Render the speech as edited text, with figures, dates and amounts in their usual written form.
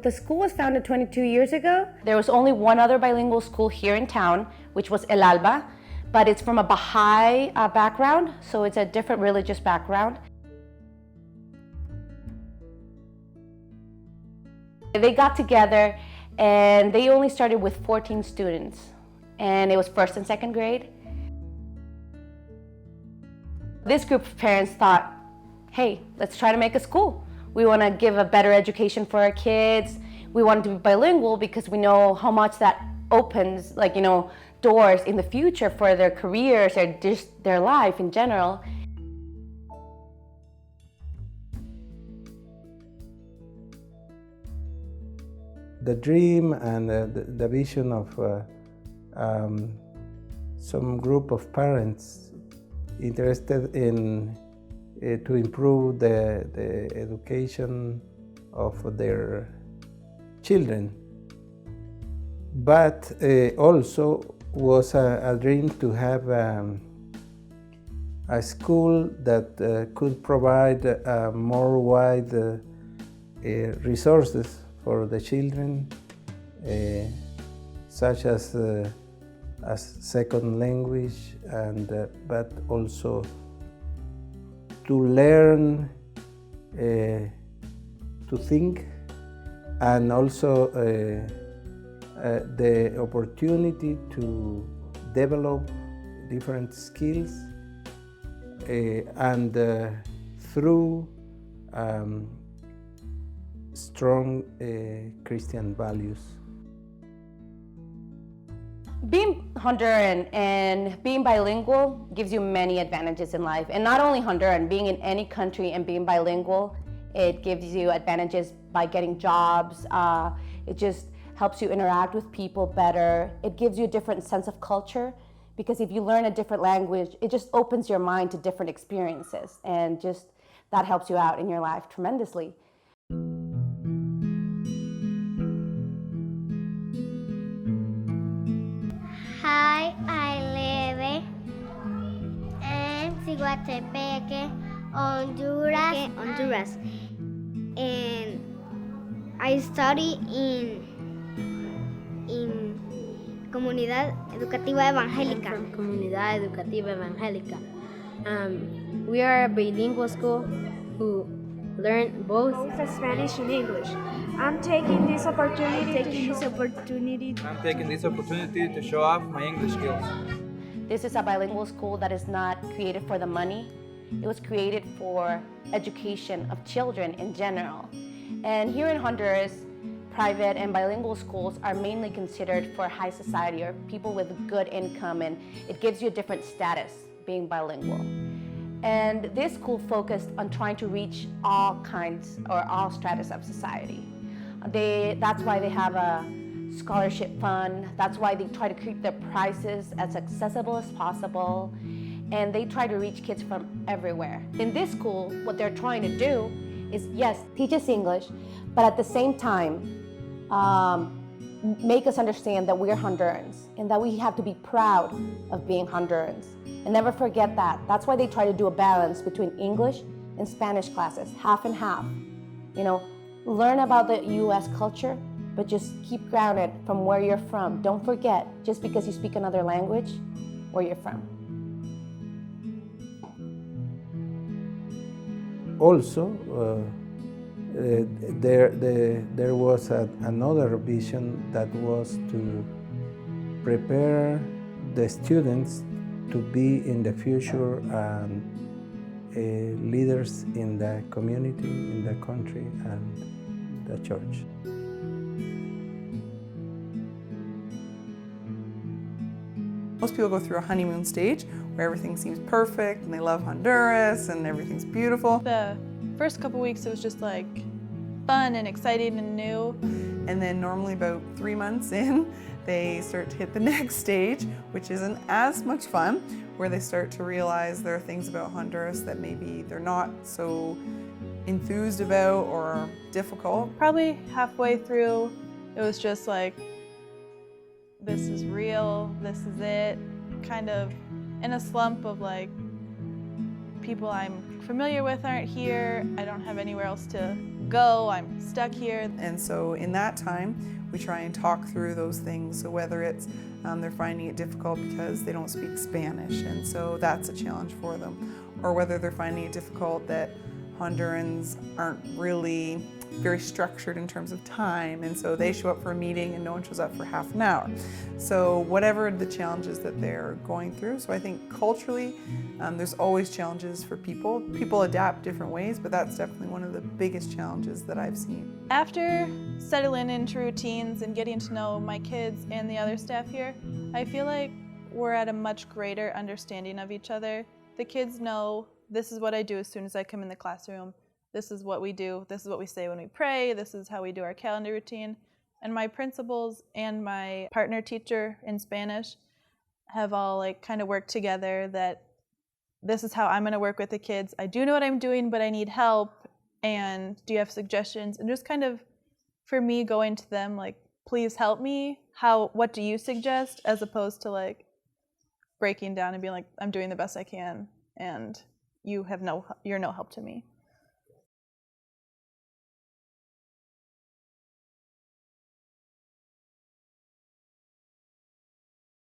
The school was founded 22 years ago. There was only one other bilingual school here in town, which was El Alba, but it's from a Baha'i background, so it's a different religious background. They got together and they only started with 14 students, and it was first and second grade. This group of parents thought, hey, let's try to make a school. We want to give a better education for our kids. We want to be bilingual because we know how much that opens, doors in the future for their careers or just their life in general. The dream and the vision of some group of parents interested in to improve the education of their children, but also was a dream to have a school that could provide more wide resources for the children, such as second language, and but also to learn to think, and also the opportunity to develop different skills and through strong Christian values. Being Honduran and being bilingual gives you many advantages in life. And not only Honduran, being in any country and being bilingual, it gives you advantages by getting jobs. It just helps you interact with people better. It gives you a different sense of culture, because if you learn a different language, it just opens your mind to different experiences, and just that helps you out in your life tremendously. Hi, I live in Siguatepeque, Honduras. And I study in Comunidad Educativa Evangélica. I'm from Comunidad Educativa Evangélica. We are a bilingual school who learn both Spanish and English. I'm taking this opportunity to show off my English skills. This is a bilingual school that is not created for the money. It was created for education of children in general. And here in Honduras, private and bilingual schools are mainly considered for high society or people with good income, and it gives you a different status being bilingual. And this school focused on trying to reach all kinds or all stratus of society. That's why they have a scholarship fund. That's why they try to keep their prices as accessible as possible. And they try to reach kids from everywhere. In this school, what they're trying to do is, yes, teach us English, but at the same time, make us understand that we're Hondurans and that we have to be proud of being Hondurans. And never forget that. That's why they try to do a balance between English and Spanish classes, half and half. Learn about the U.S. culture, but just keep grounded from where you're from. Don't forget, just because you speak another language, where you're from. Also, there was another vision that was to prepare the students to be in the future leaders in the community, in the country, and the church. Most people go through a honeymoon stage where everything seems perfect and they love Honduras and everything's beautiful. The first couple weeks it was just like fun and exciting and new. And then normally about 3 months in, they start to hit the next stage, which isn't as much fun, where they start to realize there are things about Honduras that maybe they're not so enthused about or difficult. Probably halfway through, it was just like, this is real, this is it, kind of in a slump of people I'm familiar with aren't here, I don't have anywhere else to go, I'm stuck here. And so in that time, we try and talk through those things. So whether it's they're finding it difficult because they don't speak Spanish, and so that's a challenge for them, or whether they're finding it difficult that Hondurans aren't really very structured in terms of time, and so they show up for a meeting and no one shows up for half an hour. So whatever the challenges that they're going through. So I think culturally, there's always challenges for people. People adapt different ways, but that's definitely one of the biggest challenges that I've seen. After settling into routines and getting to know my kids and the other staff here, I feel like we're at a much greater understanding of each other. The kids know this is what I do as soon as I come in the classroom. This is what we do. This is what we say when we pray. This is how we do our calendar routine. And my principals and my partner teacher in Spanish have all kind of worked together that this is how I'm going to work with the kids. I do know what I'm doing, but I need help. And do you have suggestions? And just kind of, for me, going to them please help me. What do you suggest? As opposed to breaking down and being I'm doing the best I can, and you're no help to me.